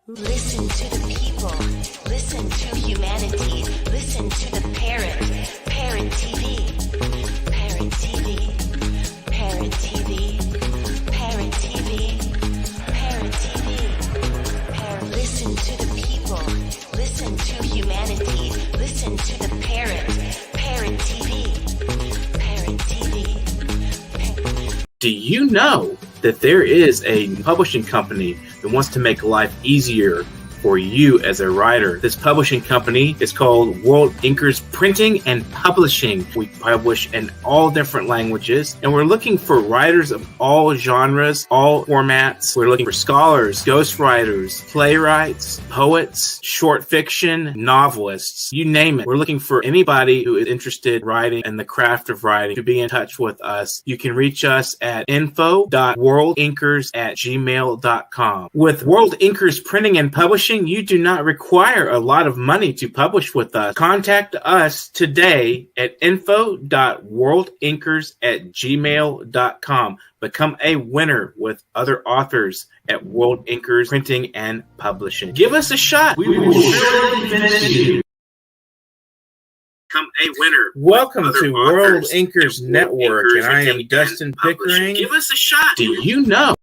Listen to the people. Listen to humanity. Listen to the parrot. Parrot TV. Parrot TV. Parrot TV. Parrot TV. Parrot TV. Listen to the people. Listen to humanity. Listen to the parrot. Parrot TV. Parrot TV. Do you know that there is a publishing company that wants to make life easier for you as a writer? This publishing company is called World Inkers Printing and Publishing. We publish in all different languages, and we're looking for writers of all genres, all formats. We're looking for scholars, ghostwriters, playwrights, poets, short fiction, novelists, you name it. We're looking for anybody who is interested in writing and the craft of writing to be in touch with us. You can reach us at info.worldinkers@gmail.com. With World Inkers Printing and Publishing, you do not require a lot of money to publish with us. Contact us today at info.worldinkers@gmail.com. Become a winner with other authors at World Inkers Printing and Publishing. Give us a shot. We will surely finish you. Become a winner. Welcome to World Inkers Network, and I am Dustin Pickering. Give us a shot. Do you know?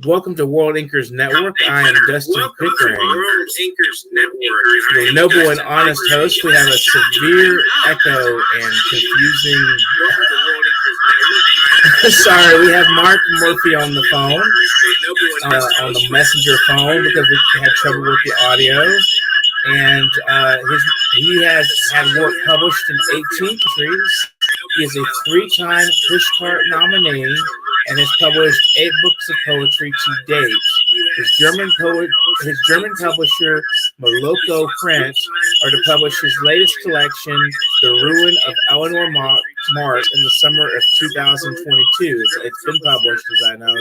Welcome to World Inkers Network. I am Dustin Pickering. World Inkers Network. Your noble and honest host. We have a severe echo and confusing. Sorry, we have Mark Murphy on the phone, on the messenger phone, because we had trouble with the audio. And he has had work published in 18 countries. He is a 3-time Pushcart nominee and has published 8 books of poetry to date. His German publisher, Moloko Print, are to publish his latest collection, The Ruin of Eleanor Mart, in the summer of 2022. It's been published, as I know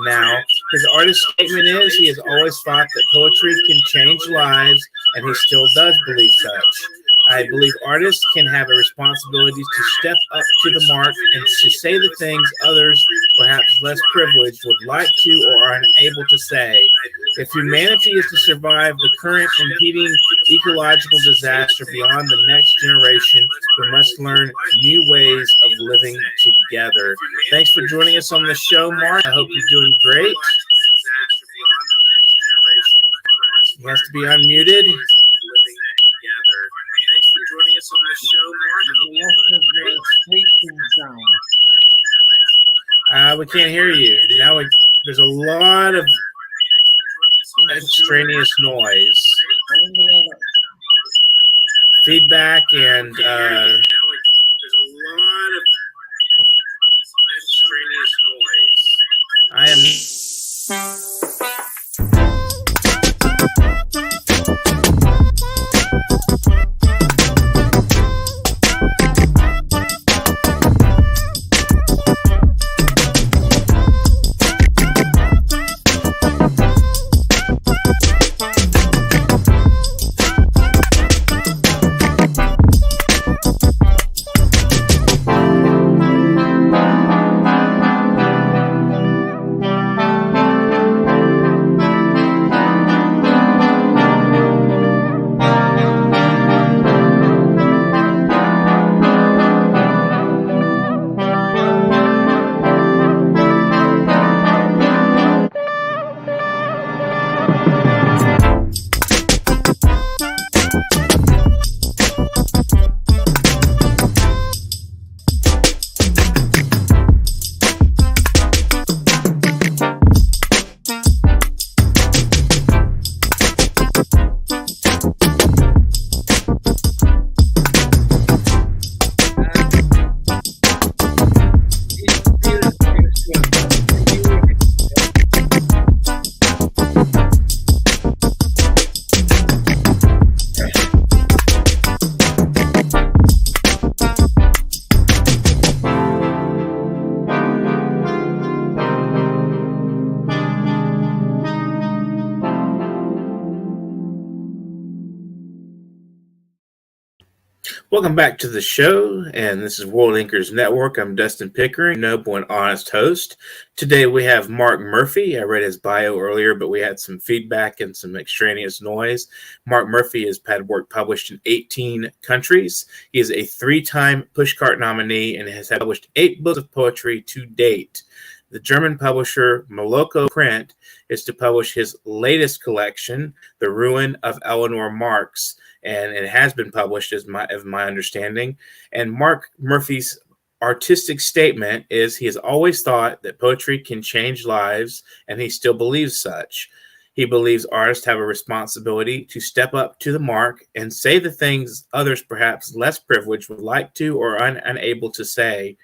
now. His artist statement is, he has always thought that poetry can change lives, and he still does believe such. I believe artists can have a responsibility to step up to the mark and to say the things others, perhaps less privileged, would like to or are unable to say. If humanity is to survive the current impeding ecological disaster beyond the next generation, we must learn new ways of living together. Thanks for joining us on the show, Mark. I hope you're doing great. He has to be unmuted. We can't hear you. Now there's a lot of extraneous noise, feedback, and I am. Welcome back to the show, and this is World Inkers Network. I'm Dustin Pickering, noble and honest host. Today we have Mark Murphy. I read his bio earlier, but we had some feedback and some extraneous noise. Mark Murphy has had work published in 18 countries. He is a 3-time Pushcart nominee and has published 8 books of poetry to date. The German publisher Moloko Print is to publish his latest collection, The Ruin of Eleanor Marx, and it has been published as my understanding. And Mark Murphy's artistic statement is he has always thought that poetry can change lives, and he still believes such. He believes artists have a responsibility to step up to the mark and say the things others perhaps less privileged would like to or unable to say.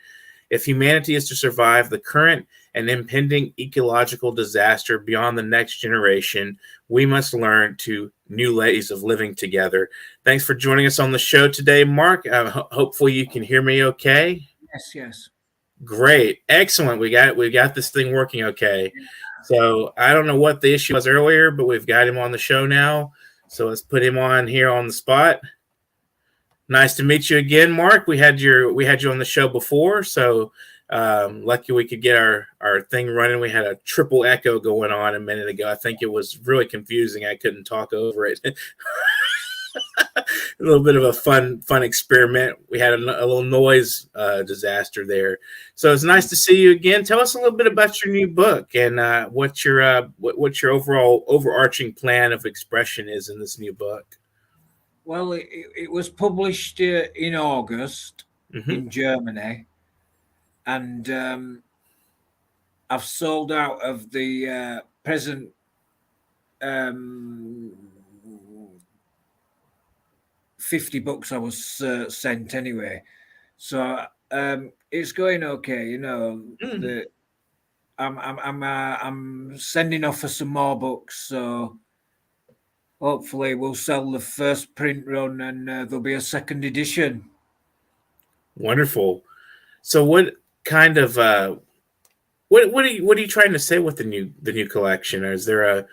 If humanity is to survive the current and impending ecological disaster beyond the next generation, we must learn to new ways of living together. Thanks for joining us on the show today, Mark. Hopefully you can hear me okay. Yes. Great. Excellent. We got this thing working okay. So I don't know what the issue was earlier, but we've got him on the show now. So let's put him on here on the spot. Nice to meet you again, Mark. We had you on the show before, so lucky we could get our thing running. We had a triple echo going on a minute ago. I think it was really confusing. I couldn't talk over it. A little bit of a fun experiment. We had a little noise disaster there. So it's nice to see you again. Tell us a little bit about your new book and what your overall overarching plan of expression is in this new book. Well, it was published in August in Germany, and I've sold out of the present 50 books I was sent anyway. So it's going okay, you know. I'm sending off for some more books, so hopefully we'll sell the first print run and there'll be a second edition. Wonderful. So what kind of what are you trying to say with the new collection? Or is there a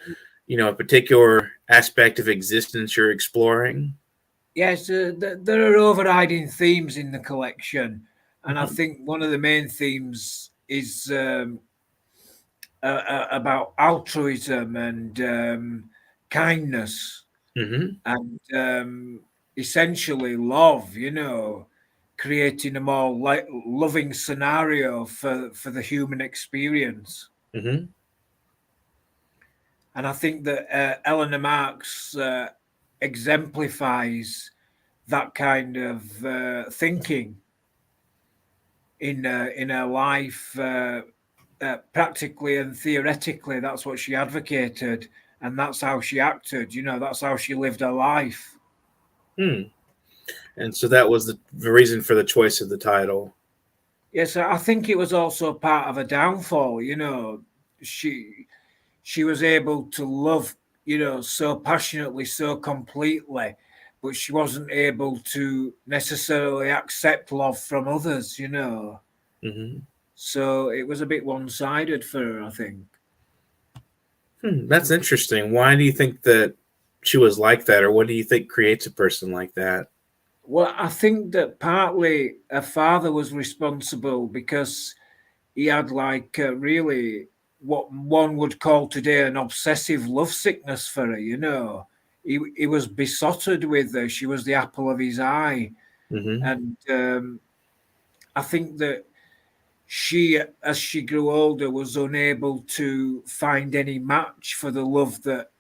particular aspect of existence you're exploring? Yes, there are overriding themes in the collection, and I think one of the main themes is about altruism and kindness, and essentially love, creating a more loving scenario for the human experience. And I think that Eleanor Marx exemplifies that kind of thinking in her life, practically and theoretically. That's what she advocated, and that's how she acted. That's how she lived her life. And so that was the reason for the choice of the title. Yes, I think it was also part of a downfall. She was able to love, so passionately, so completely, but she wasn't able to necessarily accept love from others, So it was a bit one-sided for her, I think. That's interesting. Why do you think that she was like that, or what do you think creates a person like that? Well, I think that partly her father was responsible because he had really what one would call today an obsessive lovesickness for her, He was besotted with her. She was the apple of his eye. And I think that she, as she grew older, was unable to find any match for the love that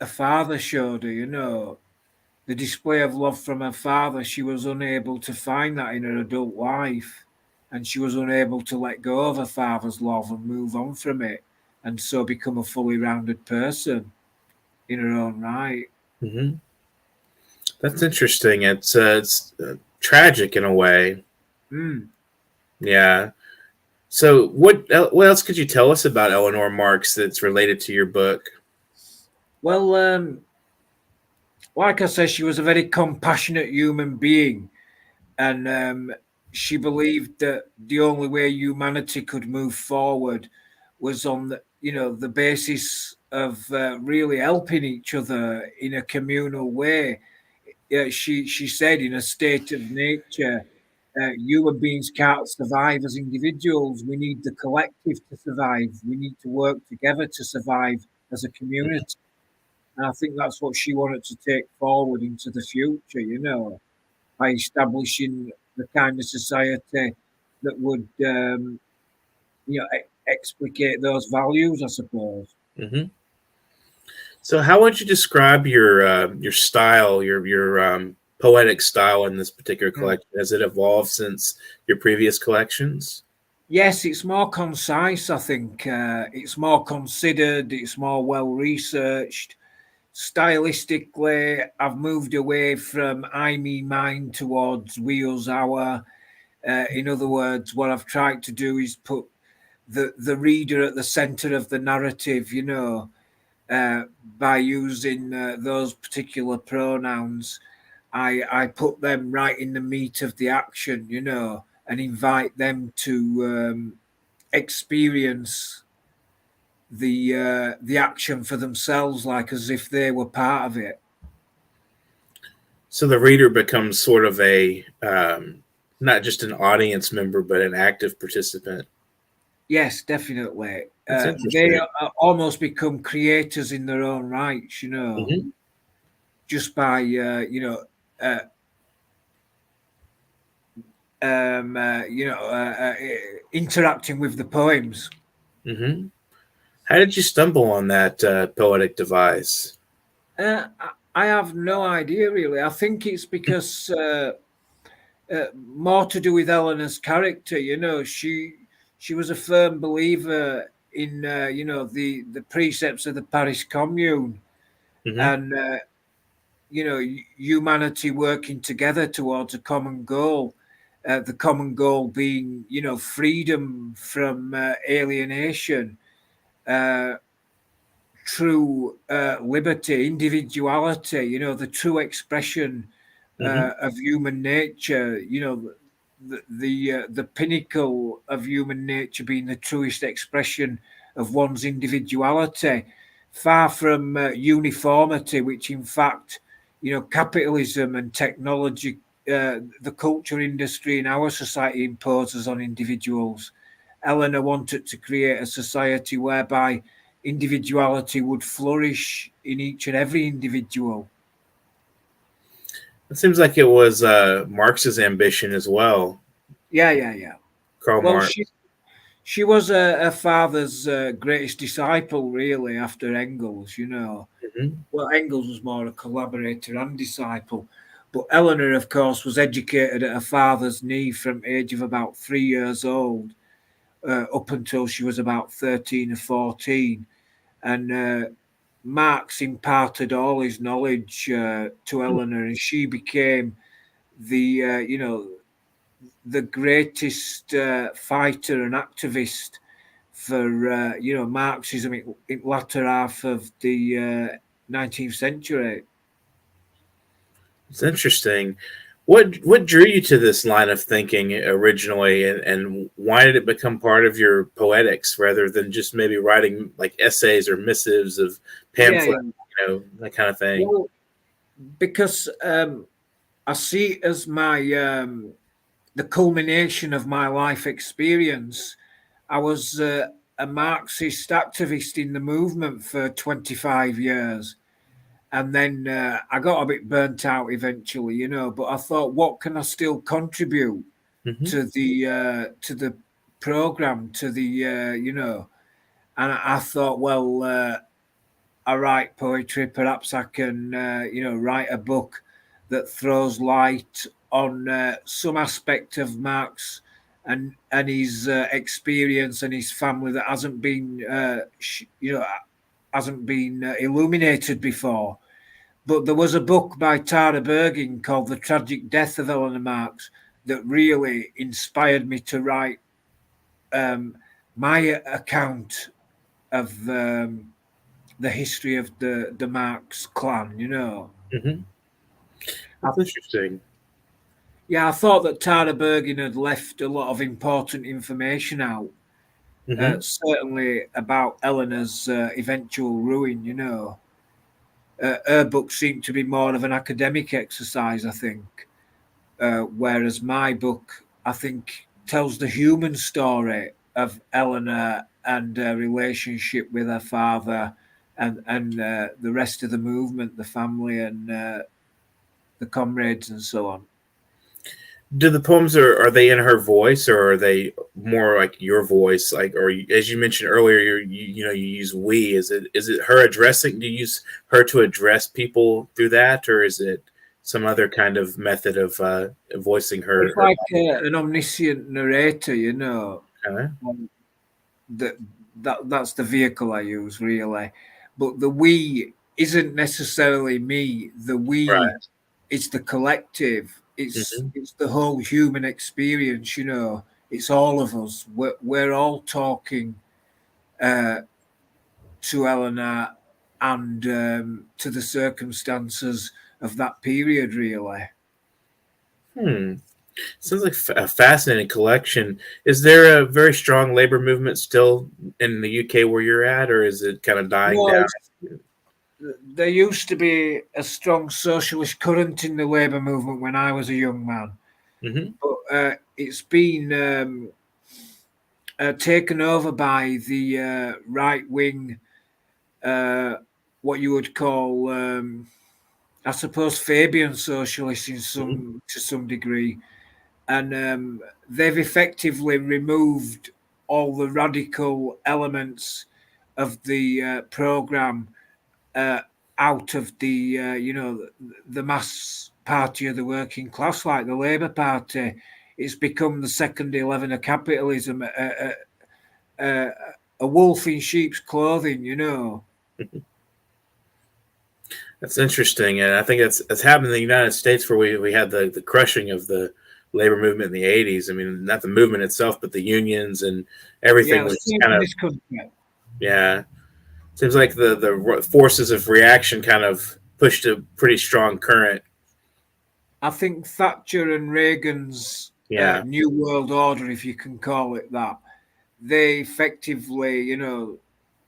her father showed her, The display of love from her father, she was unable to find that in her adult life. And she was unable to let go of her father's love and move on from it, and so become a fully rounded person in her own right. That's interesting. It's tragic in a way. Yeah. So what else could you tell us about Eleanor Marx that's related to your book? Well, like I said, she was a very compassionate human being, and she believed that the only way humanity could move forward was on the basis of really helping each other in a communal way. she said, in a state of nature, human beings can't survive as individuals. We need the collective to survive. We need to work together to survive as a community. And I think that's what she wanted to take forward into the future, by establishing the kind of society that would, explicate those values, I suppose. Hmm. So, how would you describe your style, your poetic style in this particular Mm. collection? Has it evolved since your previous collections? Yes, it's more concise, I think. It's more considered, it's more well researched. Stylistically, I've moved away from I, me, mine towards we, us, our. In other words, what I've tried to do is put the reader at the center of the narrative, by using those particular pronouns. I put them right in the meat of the action, and invite them to experience the action for themselves, like as if they were part of it. So the reader becomes sort of a not just an audience member, but an active participant. Yes, definitely. That's They interesting. almost become creators in their own rights, Hmm. just by uh, interacting with the poems. Hmm. How did you stumble on that poetic device? I have no idea really. I think it's because more to do with Eleanor's character. She was a firm believer in the precepts of the Paris Commune, Hmm. and humanity working together towards a common goal. The common goal being freedom from alienation, uh, true liberty, individuality. The true expression Hmm. of human nature. The pinnacle of human nature being the truest expression of one's individuality, far from uniformity, which in fact, capitalism and technology, the culture industry in our society imposes on individuals. Eleanor wanted to create a society whereby individuality would flourish in each and every individual. It seems like it was Marx's ambition as well. Yeah, yeah, yeah. Karl Well, Marx. she was her father's greatest disciple, really, after Engels. Hmm. Well, Engels was more a collaborator and disciple, but Eleanor, of course, was educated at her father's knee from age of about 3 years old, up until she was about 13 or 14, and Marx imparted all his knowledge to Eleanor, and she became the the greatest fighter and activist for Marxism in latter half of the 19th century. It's interesting. What drew you to this line of thinking originally, and why did it become part of your poetics rather than just maybe writing like essays or missives of Yeah, pamphlets, yeah. that kind of thing? Well, because I see it as my the culmination of my life experience. I was a Marxist activist in the movement for 25 years. And then I got a bit burnt out eventually, but I thought, what can I still contribute Hmm. to the program, to the, and I thought, well, I write poetry, perhaps I can, write a book that throws light on some aspect of Marx and his experience and his family that hasn't been illuminated before. But there was a book by Tara Bergin called The Tragic Death of Eleanor Marx that really inspired me to write my account of the history of the Marx clan, Hmm. I, That's interesting. yeah, I thought that Tara Bergin had left a lot of important information out, Hmm. certainly about Eleanor's eventual ruin, her book seemed to be more of an academic exercise, I think, whereas my book, I think, tells the human story of Eleanor and her relationship with her father and the rest of the movement, the family, and the comrades, and so on. Do the poems are they in her voice, or are they more like your voice? Like, or as you mentioned earlier, you use we. Is it her addressing? Do you use her to address people through that, or is it some other kind of method of voicing It's her? like an omniscient narrator, you know. Her That that's the vehicle I use, really. But the we isn't necessarily me. The we right. is the collective. Hmm. It's the whole human experience, you know. It's all of us. We're all talking uh, to Eleanor and to the circumstances of that period, really. Hmm. Sounds like a fascinating collection. Is there a very strong labor movement still in the UK where you're at, or is it kind of dying No, down? there used to be a strong socialist current in the labour movement when I was a young man, Hmm. but it's been taken over by the right wing, uh, what you would call, I suppose, Fabian socialists in Hmm. some to some degree, and they've effectively removed all the radical elements of the program uh, out of the the mass party of the working class, like the Labour Party. It's become the second 11 of capitalism, a, a wolf in sheep's clothing, you know. That's interesting, and I think that's happened in the United States where we had the crushing of the labor movement in the '80s. I mean, not the movement itself, but the unions and everything Yeah, was same kind in of this country. yeah. Seems like the forces of reaction kind of pushed a pretty strong current. I think Thatcher and Reagan's Yeah. New World Order, if you can call it that, they effectively, you know,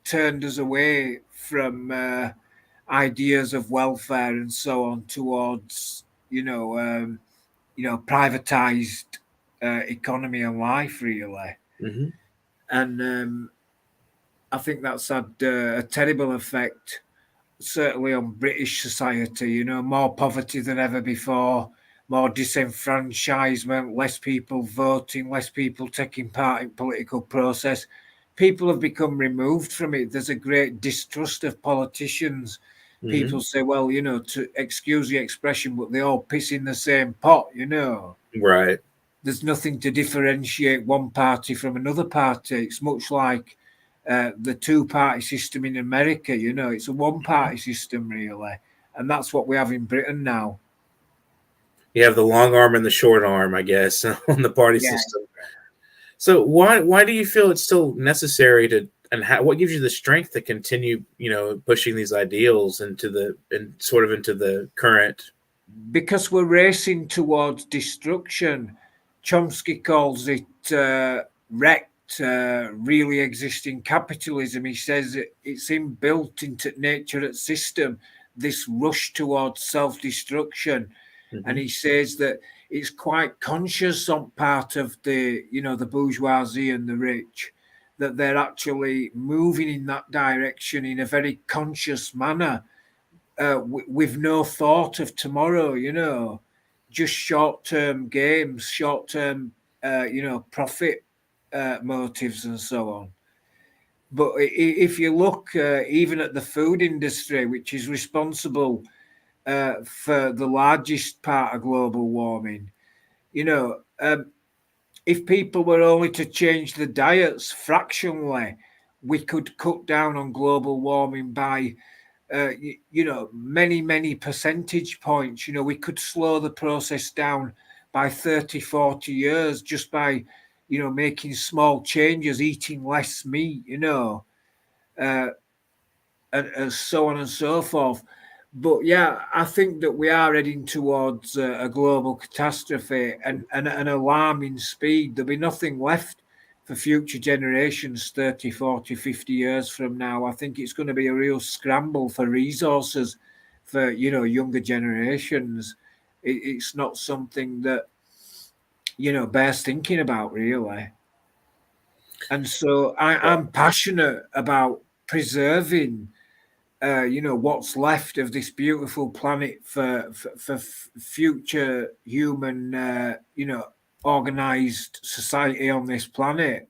turned us away from ideas of welfare and so on towards, privatized economy and life, really. Hmm. And I think that's had a terrible effect, certainly on British society. You know, more poverty than ever before, more disenfranchisement, less people voting, less people taking part in political process. People have become removed from it. There's a great distrust of politicians. Hmm. People say, well, you know, to excuse the expression, but they all piss in the same pot, you know. Right. There's nothing to differentiate one party from another party. It's much like the two-party system in America. You know, it's a one-party system really, and that's what we have in Britain now. You have the long arm and the short arm, I guess, on the party Yeah, system. So why do you feel it's still necessary to, and what gives you the strength to continue, pushing these ideals into the current? because we're racing towards destruction. Chomsky calls it wrecked, really existing capitalism. He says it's inbuilt into nature and system, this rush towards self-destruction. And Hmm. he says that it's quite conscious on part of the bourgeoisie and the rich, that they're actually moving in that direction in a very conscious manner, with no thought of tomorrow, you know, just short-term games, short-term, profit motives and so on. But if you look even at the food industry, which is responsible for the largest part of global warming, you know, if people were only to change the diets fractionally, we could cut down on global warming by many percentage points. You know, we could slow the process down by 30, 40 years just by, making small changes, eating less meat, uh, and so on and so forth. But yeah, I think that we are heading towards a global catastrophe and an alarming speed. There'll be nothing left for future generations 30, 40, 50 years from now. I think it's going to be a real scramble for resources for younger generations. It's not something that bears thinking about, really. And so I'm passionate about preserving what's left of this beautiful planet for future human organized society on this planet.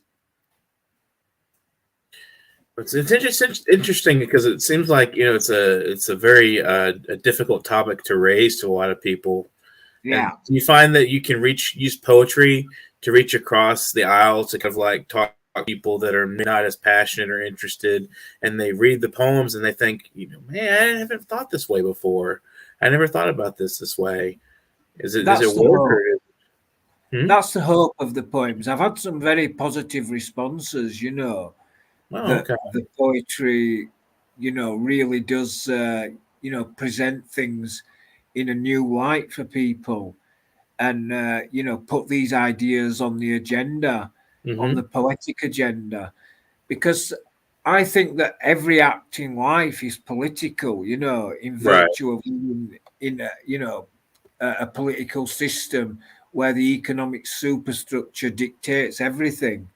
It's interesting because it seems like it's a very a difficult topic to raise to a lot of people. Yeah. And do you find that you can use poetry to reach across the aisle to kind of like talk to people that are not as passionate or interested, and they read the poems and they think, man, I haven't thought this way before. I never thought about this way. Does it work? That's the hope of the poems. I've had some very positive responses, the poetry, really does, present things in a new light for people, and put these ideas on the agenda, on the poetic agenda, because I think that every act in life is political, in virtue of living in a political system where the economic superstructure dictates everything.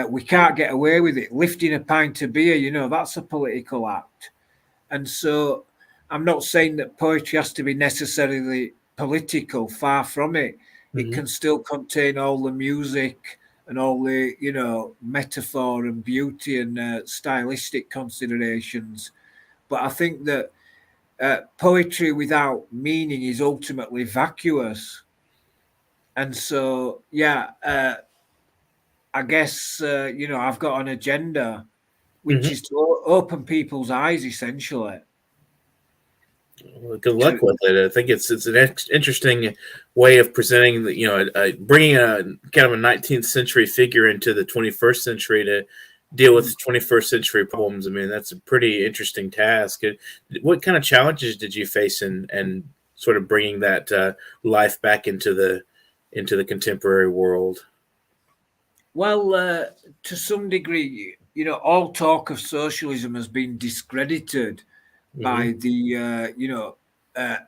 We can't get away with it. Lifting a pint of beer, that's a political act. And so I'm not saying that poetry has to be necessarily political, far from it. It can still contain all the music and all the, metaphor and beauty and stylistic considerations. But I think that poetry without meaning is ultimately vacuous. And so, I guess, I've got an agenda, which is to open people's eyes, essentially. Well, good luck with it. I think it's an interesting way of presenting bringing a kind of a 19th century figure into the 21st century to deal with 21st century problems. I mean, that's a pretty interesting task. What kind of challenges did you face in sort of bringing that life back into the contemporary world? Well, to some degree, all talk of socialism has been discredited by the,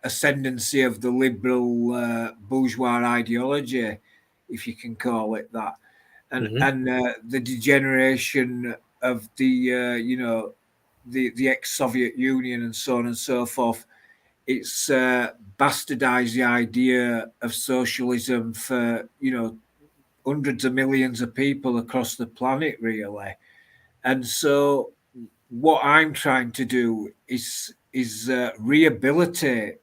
ascendancy of the liberal bourgeois ideology, if you can call it that, and the degeneration of the, the ex-Soviet Union and so on and so forth. It's bastardized the idea of socialism for, hundreds of millions of people across the planet, really. And so what I'm trying to do is rehabilitate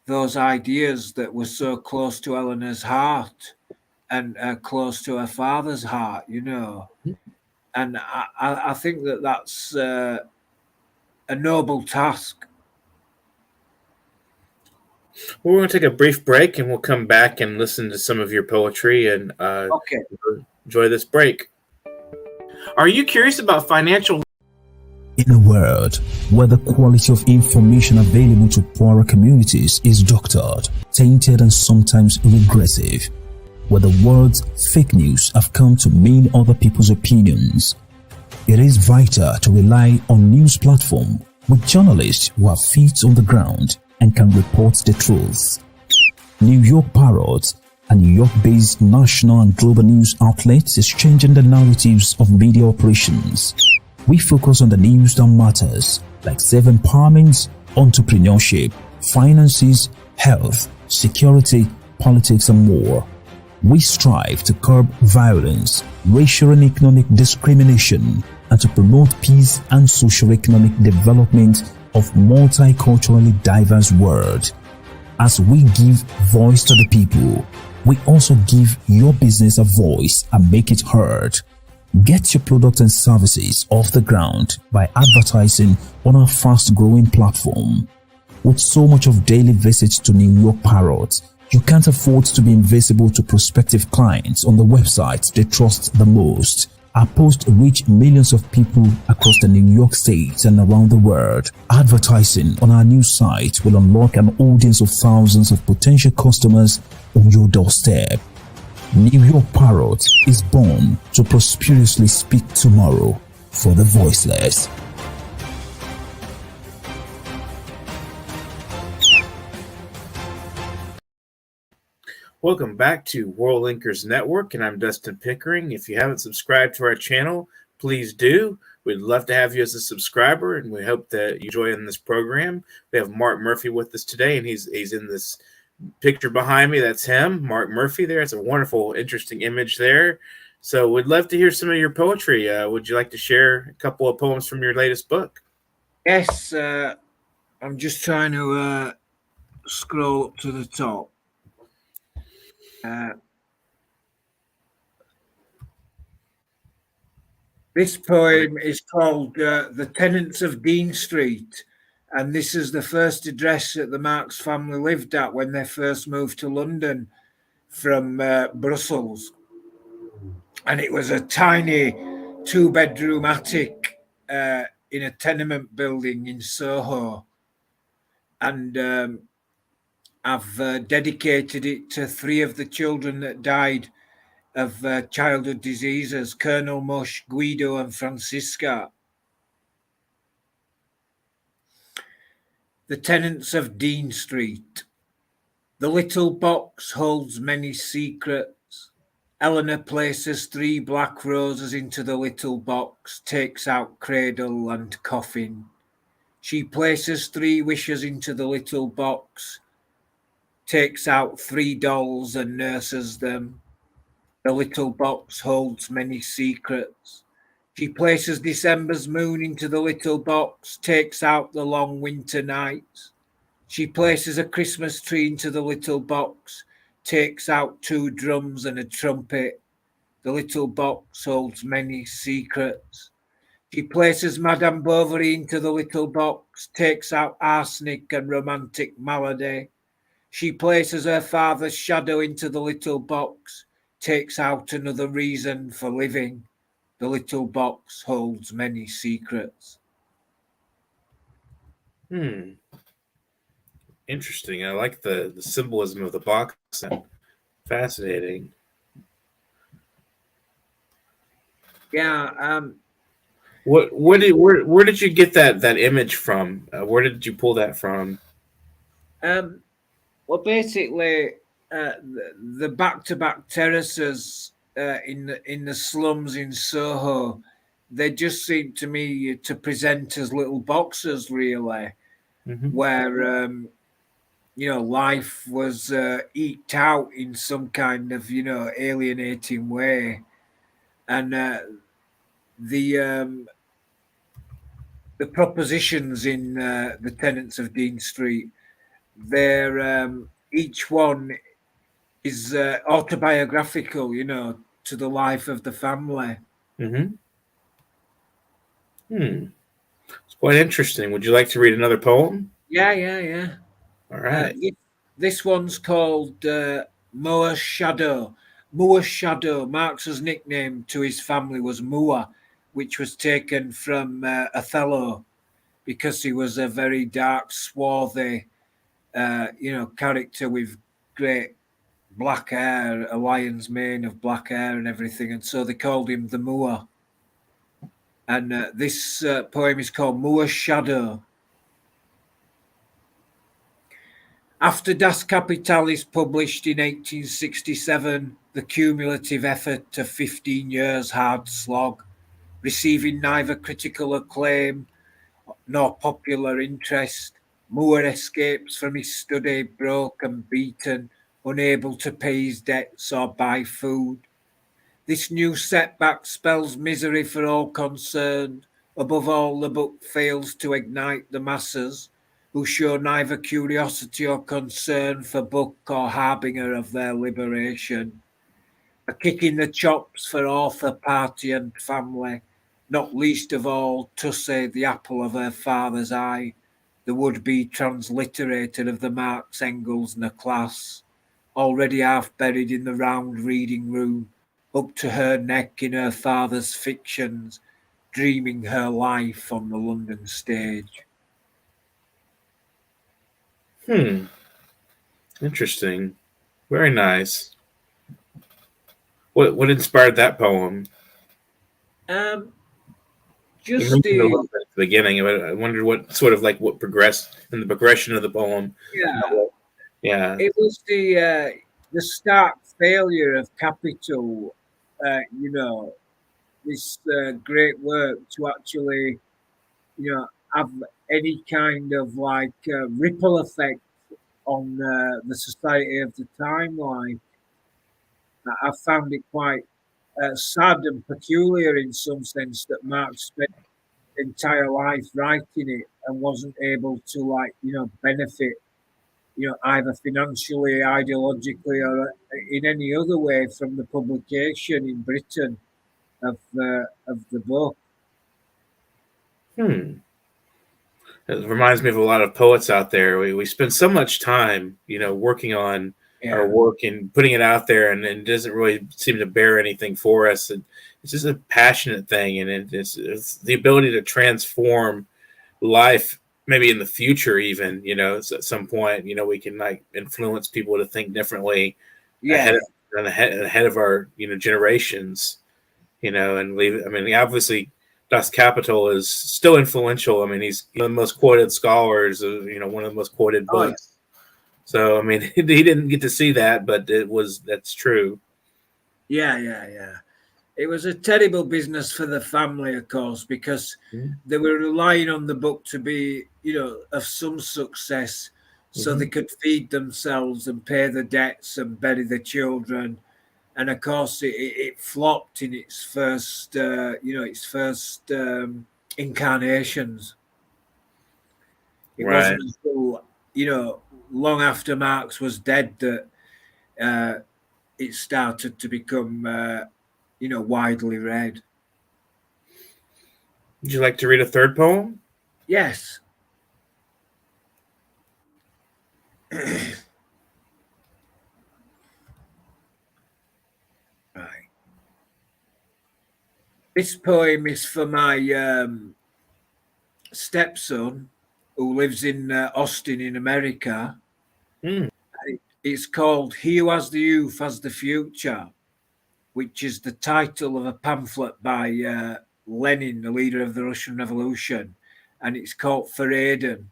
those ideas that were so close to Eleanor's heart and close to her father's heart, And I think that that's a noble task. Well, we're going to take a brief break, and we'll come back and listen to some of your poetry and enjoy this break. Are you curious about financial? In a world where the quality of information available to poorer communities is doctored, tainted, and sometimes regressive, where the words fake news have come to mean other people's opinions, it is vital to rely on news platforms with journalists who have feet on the ground and can report the truth. New York PARROT, a New York-based national and global news outlet, is changing the narratives of media operations. We focus on the news that matters, like self-empowerment, entrepreneurship, finances, health, security, politics, and more. We strive to curb violence, racial and economic discrimination, and to promote peace and socio-economic development of multiculturally diverse world. As we give voice to the people, we also give your business a voice and make it heard. Get your products and services off the ground by advertising on our fast-growing platform. With so much of daily visits to New York PARROT, you can't afford to be invisible to prospective clients on the websites they trust the most. Our posts reach millions of people across the New York State and around the world. Advertising on our new site will unlock an audience of thousands of potential customers on your doorstep. New York PARROT is born to prosperously speak tomorrow for the voiceless. Welcome back to World Linkers Network, and I'm Dustin Pickering. If you haven't subscribed to our channel, please do. We'd love to have you as a subscriber, and we hope that you enjoy in this program. We have Mark Murphy with us today, and he's in this picture behind me. That's him, Mark Murphy there. It's a wonderful, interesting image there. So we'd love to hear some of your poetry. Would you like to share a couple of poems from your latest book? Yes, I'm just trying to scroll up to the top. This poem is called The Tenants of Dean Street, and this is the first address that the Marx family lived at when they first moved to London from Brussels. And it was a tiny 2-bedroom attic in a tenement building in Soho. And I've dedicated it to 3 of the children that died of childhood diseases, Colonel Mush, Guido and Francisca. The Tenants of Dean Street. The little box holds many secrets. Eleanor places 3 black roses into the little box, takes out cradle and coffin. She places 3 wishes into the little box, takes out 3 dolls and nurses them. The little box holds many secrets. She places December's moon into the little box, takes out the long winter nights. She places a Christmas tree into the little box, takes out 2 drums and a trumpet. The little box holds many secrets. She places Madame Bovary into the little box, takes out arsenic and romantic malady. She places her father's shadow into the little box, takes out another reason for living. The little box holds many secrets. Interesting. I like the symbolism of the box. Fascinating. Yeah. Where did you get that image from? Where did you pull that from? Well, basically, the back-to-back terraces in the slums in Soho, they just seem to me to present as little boxes, really, where life was eked out in some kind of alienating way, and the propositions in the Tenants of Dean Street, they're each one is autobiographical, to the life of the family. It's quite interesting. Would you like to read another poem? Yeah. All right. This one's called Moa's Shadow. Moa's Shadow. Marx's nickname to his family was Moa, which was taken from Othello, because he was a very dark, swarthy, character with great black hair, a lion's mane of black hair and everything, and so they called him the Moor. And this poem is called Moa's Shadow. After Das Kapital is published in 1867, the cumulative effort of 15 years' hard slog, receiving neither critical acclaim nor popular interest, Moore escapes from his study broke and beaten, unable to pay his debts or buy food. This new setback spells misery for all concerned. Above all, the book fails to ignite the masses, who show neither curiosity or concern for book or harbinger of their liberation. A kick in the chops for author, party and family, not least of all Tussie, the apple of her father's eye, the would-be transliterator of the Marx, Engels and a class, already half buried in the round reading room, up to her neck in her father's fictions, dreaming her life on the London stage. Interesting. Very nice. What inspired that poem? Just at the beginning. I wondered what progressed in the progression of the poem. Yeah. It was the the stark failure of capital, you know, this great work to actually, you know, have any kind of like ripple effect on the society of the timeline. I found it quite sad and peculiar in some sense that Marx spent his entire life writing it and wasn't able to, like, you know, benefit, you know, either financially, ideologically, or in any other way from the publication in Britain of the book. It reminds me of a lot of poets out there. We spend so much time, working on our Yeah, work and putting it out there, and it doesn't really seem to bear anything for us. And it's just a passionate thing, and it's the ability to transform life, maybe in the future, even, at some point, we can like influence people to think differently yeah, ahead of our, generations, and leave it. I mean, obviously, Das Kapital is still influential. I mean, he's one of the most quoted scholars, one of the most quoted oh, books. So, I mean, he didn't get to see that, but that's true. yeah. It was a terrible business for the family, of course, because Mhm. they were relying on the book to be, you know, of some success, so they could feed themselves and pay the debts and bury the children. And of course, it flopped in its first, incarnations. It Right. wasn't until, you know, long after Marx was dead that uh, it started to become, widely read. Would you like to read a third poem? Yes. Right. This poem is for my stepson who lives in Austin in America. Mm. It's called He Who Has the Youth Has the Future, which is the title of a pamphlet by Lenin, the leader of the Russian Revolution. And it's called For Aidan.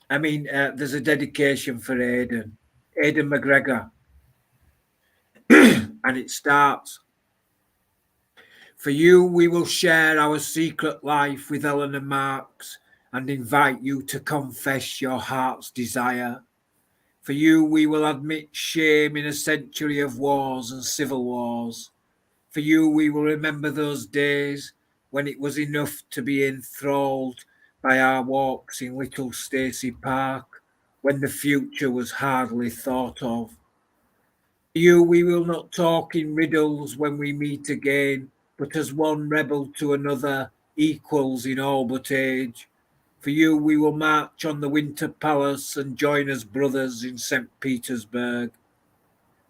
I mean, there's a dedication for Aidan McGregor. And it starts, for you, we will share our secret life with Eleanor Marx and invite you to confess your heart's desire. For you, we will admit shame in a century of wars and civil wars. For you, we will remember those days when it was enough to be enthralled by our walks in Little Stacey Park, when the future was hardly thought of. For you, we will not talk in riddles when we meet again, but as one rebel to another, equals in all but age. For you, we will march on the Winter Palace and join as brothers in St. Petersburg.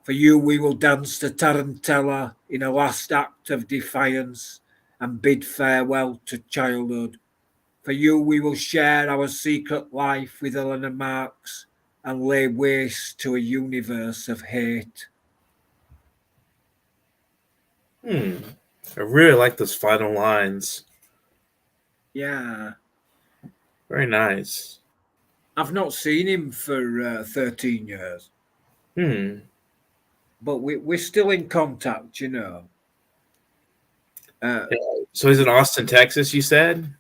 For you, we will dance the tarantella in a last act of defiance and bid farewell to childhood. For you, we will share our secret life with Eleanor Marx and lay waste to a universe of hate. I really like those final lines. Yeah. Very nice. I've not seen him for 13 years, but we're still in contact, you know. So he's in Austin, Texas, you said?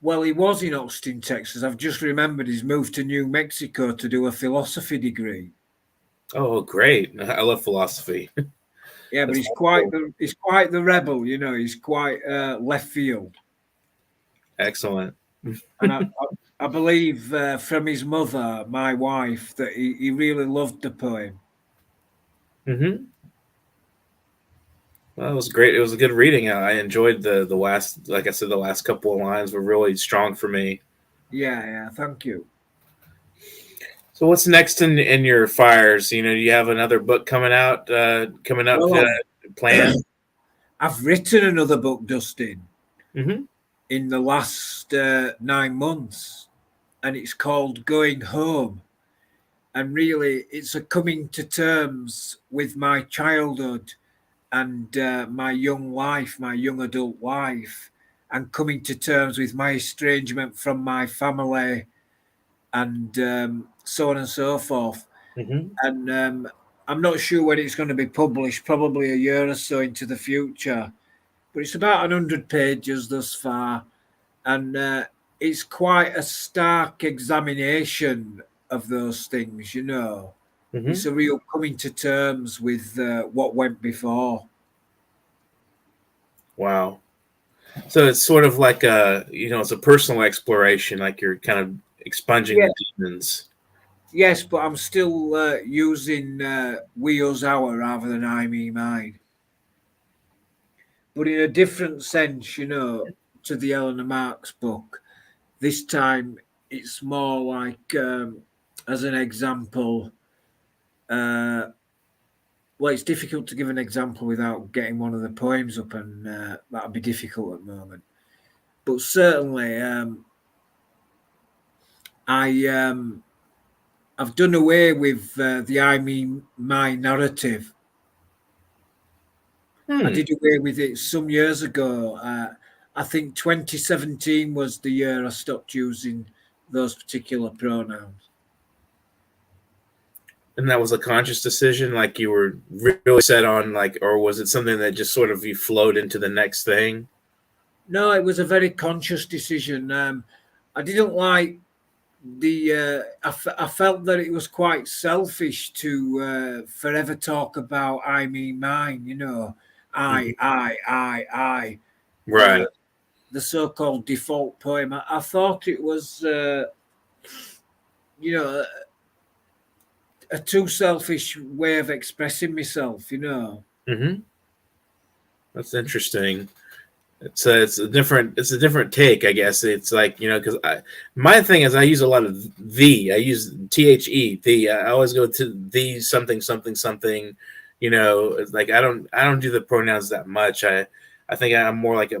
Well, he was in Austin, Texas. I've just remembered he's moved to New Mexico to do a philosophy degree. Oh, great. I love philosophy. Yeah, but That's he's quite the rebel, you know. He's quite left field, excellent. and I believe from his mother, my wife, that he really loved the poem. Well, it was great. It was a good reading. I enjoyed the last, like I said, the last couple of lines were really strong for me. Yeah. Thank you. So what's next in your fires? Do you have another book coming up Well, planned? I've written another book, Dustin, Mm-hmm. in the last 9 months, and it's called Going Home. And really, it's a coming to terms with my childhood and my young life, my young adult life, and coming to terms with my estrangement from my family and so on and so forth. Mm-hmm. And I'm not sure when it's going to be published, probably a year or so into the future. But it's about 100 pages thus far. And it's quite a stark examination of those things, you know. Mm-hmm. It's a real coming to terms with what went before. Wow. So it's sort of like it's a personal exploration, like you're kind of expunging the demons. Yes, but I'm still using we, us, our rather than I, me, mine. But in a different sense, you know, to the Eleanor Marx book. This time it's more like, as an example, well, it's difficult to give an example without getting one of the poems up, and that'd be difficult at the moment. But certainly, I've done away with the I, me, my narrative. I did away with it some years ago. I think 2017 was the year I stopped using those particular pronouns. And that was a conscious decision, like you were really set on, like, or was it something that just sort of you flowed into the next thing? No, it was a very conscious decision. I didn't like I felt that it was quite selfish to forever talk about I, me, mine, you know, I. Right. The so-called default poem. I thought it was, you know, a too selfish way of expressing myself, you know. Mm-hmm. That's interesting. It's a different take, I guess. It's like, you know, because my thing is I use a lot of the. I use the. The. I always go to the something something something. You know, it's like I don't do the pronouns that much. I think I'm more like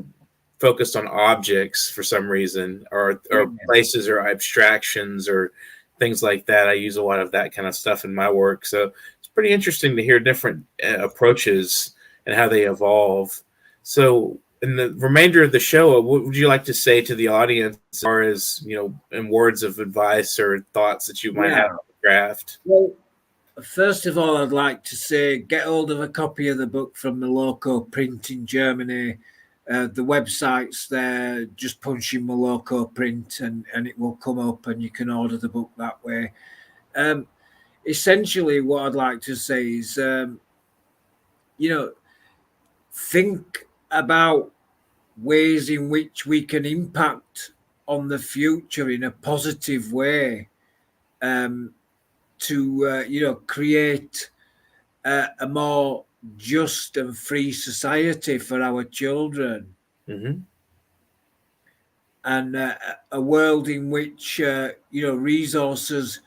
focused on objects for some reason, or places or abstractions or things like that. I use a lot of that kind of stuff in my work. So it's pretty interesting to hear different approaches and how they evolve. So in the remainder of the show, what would you like to say to the audience as far as, you know, in words of advice or thoughts that you might have on the craft? Well, first of all, I'd like to say get hold of a copy of the book from the local print in Germany. The website's there, just punch in Moloko print and it will come up and you can order the book that way. Essentially, what I'd like to say is, you know, think about ways in which we can impact on the future in a positive way, to, you know, create a more just and free society for our children. Mm-hmm. And a world in which, you know, resources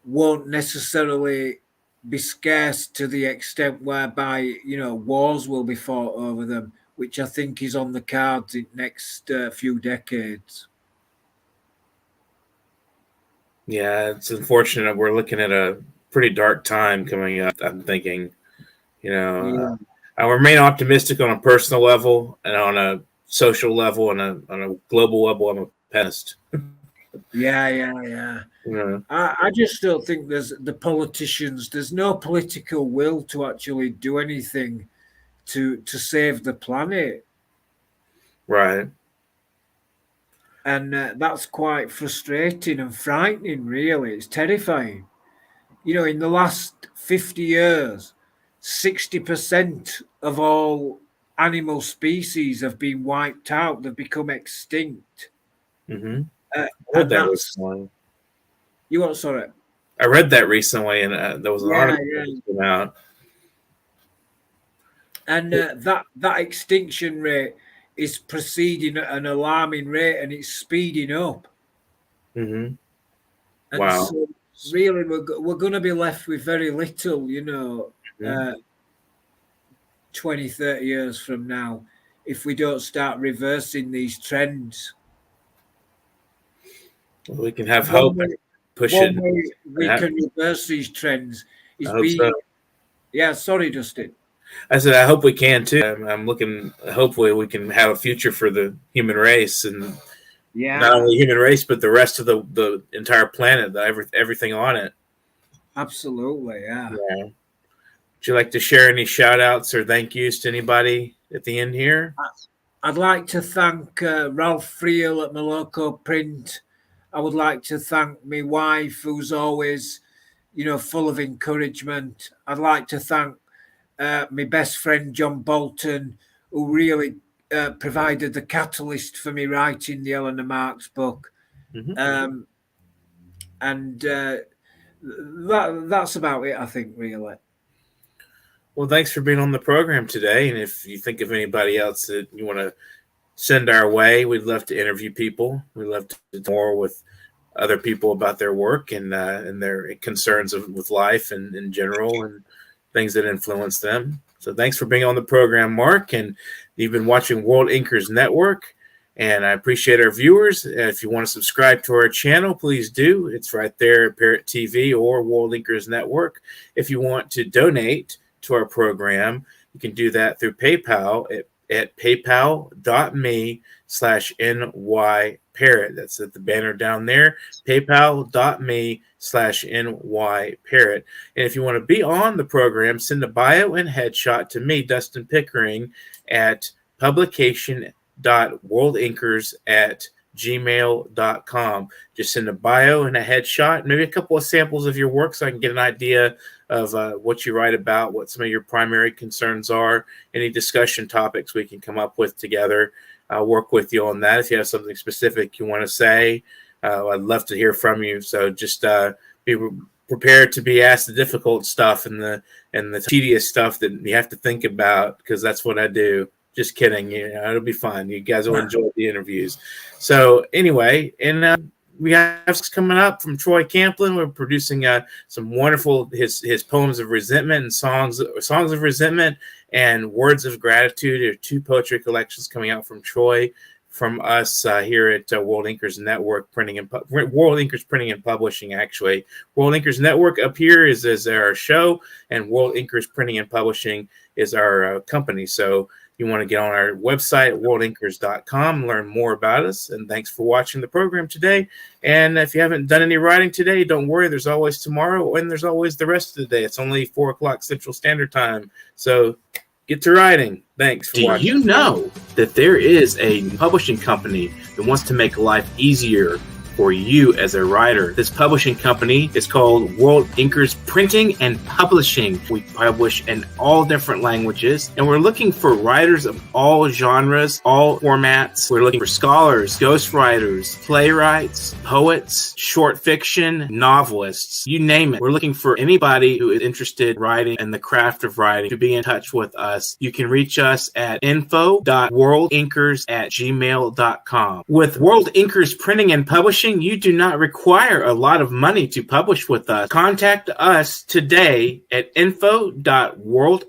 won't necessarily be scarce to the extent whereby, you know, wars will be fought over them, which I think is on the cards in the next few decades. Yeah, it's unfortunate. We're looking at a pretty dark time coming up. I'm thinking, you know, I remain optimistic on a personal level and on a social level and on a global level. I'm a pessimist. Yeah. I just don't think there's no political will to actually do anything to save the planet. Right. And that's quite frustrating and frightening, really. It's terrifying. You know, in the last 50 years, 60% of all animal species have been wiped out. They've become extinct. Mm-hmm. I read that recently. You what, sorry? I read that recently, and there was an article that came out. And that extinction rate is proceeding at an alarming rate, and it's speeding up. Mm-hmm. And wow. So really, we're going to be left with very little, you know, 20, 30 years from now, if we don't start reversing these trends. Well, we can have hope and push it. One way we can reverse these trends is Yeah, sorry, Dustin. I said, I hope we can too. I'm looking, hopefully we can have a future for the human race, and not only the human race, but the rest of the entire planet, everything on it. Absolutely, yeah. Yeah. Would you like to share any shout outs or thank yous to anybody at the end here? I'd like to thank Ralph Friel at my local print. I would like to thank my wife, who's always, full of encouragement. I'd like to thank my best friend, John Bolton, who really provided the catalyst for me writing the Eleanor Marks book. Mm-hmm. And that's about it, I think, really. Well, thanks for being on the program today. And if you think of anybody else that you want to send our way, we'd love to interview people. We'd love to do more with other people about their work and their concerns with life and in general and things that influence them. So thanks for being on the program, Mark. And you've been watching World Inkers Network. And I appreciate our viewers. If you want to subscribe to our channel, please do. It's right there at Parrot TV or World Inkers Network. If you want to donate to our program, you can do that through PayPal at paypal.me/NYParrot. That's at the banner down there, paypal.me/NYParrot. And if you want to be on the program, send a bio and headshot to me, Dustin Pickering, at publication.worldinkers@gmail.com. Just send a bio and a headshot, maybe a couple of samples of your work so I can get an idea of what you write about, what some of your primary concerns are, any discussion topics we can come up with together. I'll work with you on that. If you have something specific you want to say, I'd love to hear from you. So just be prepared to be asked the difficult stuff and the tedious stuff that you have to think about, because that's what I do. Just kidding. It'll be fun. You guys will enjoy the interviews. So anyway, and we have coming up from Troy Camplin. We're producing some wonderful his poems of resentment and songs of resentment and words of gratitude. There are 2 poetry collections coming out from Troy, from us here at World Inkers Network World Inkers Printing and Publishing. Actually, World Inkers Network up here is our show, and World Inkers Printing and Publishing is our company. So you want to get on our website at worldinkers.com and learn more about us. And thanks for watching the program today. And if you haven't done any writing today, don't worry. There's always tomorrow, and there's always the rest of the day. It's only 4 o'clock Central Standard Time. So get to writing. Thanks for watching. Do you know that there is a publishing company that wants to make life easier for you as a writer? This publishing company is called World Inkers Printing and Publishing. We publish in all different languages, and we're looking for writers of all genres, all formats. We're looking for scholars, ghostwriters, playwrights, poets, short fiction, novelists, you name it. We're looking for anybody who is interested in writing and the craft of writing to be in touch with us. You can reach us at info.worldinkers@gmail.com. With World Inkers Printing and Publishing, you do not require a lot of money to publish with us. Contact us today at info.worldinkers@gmail.com.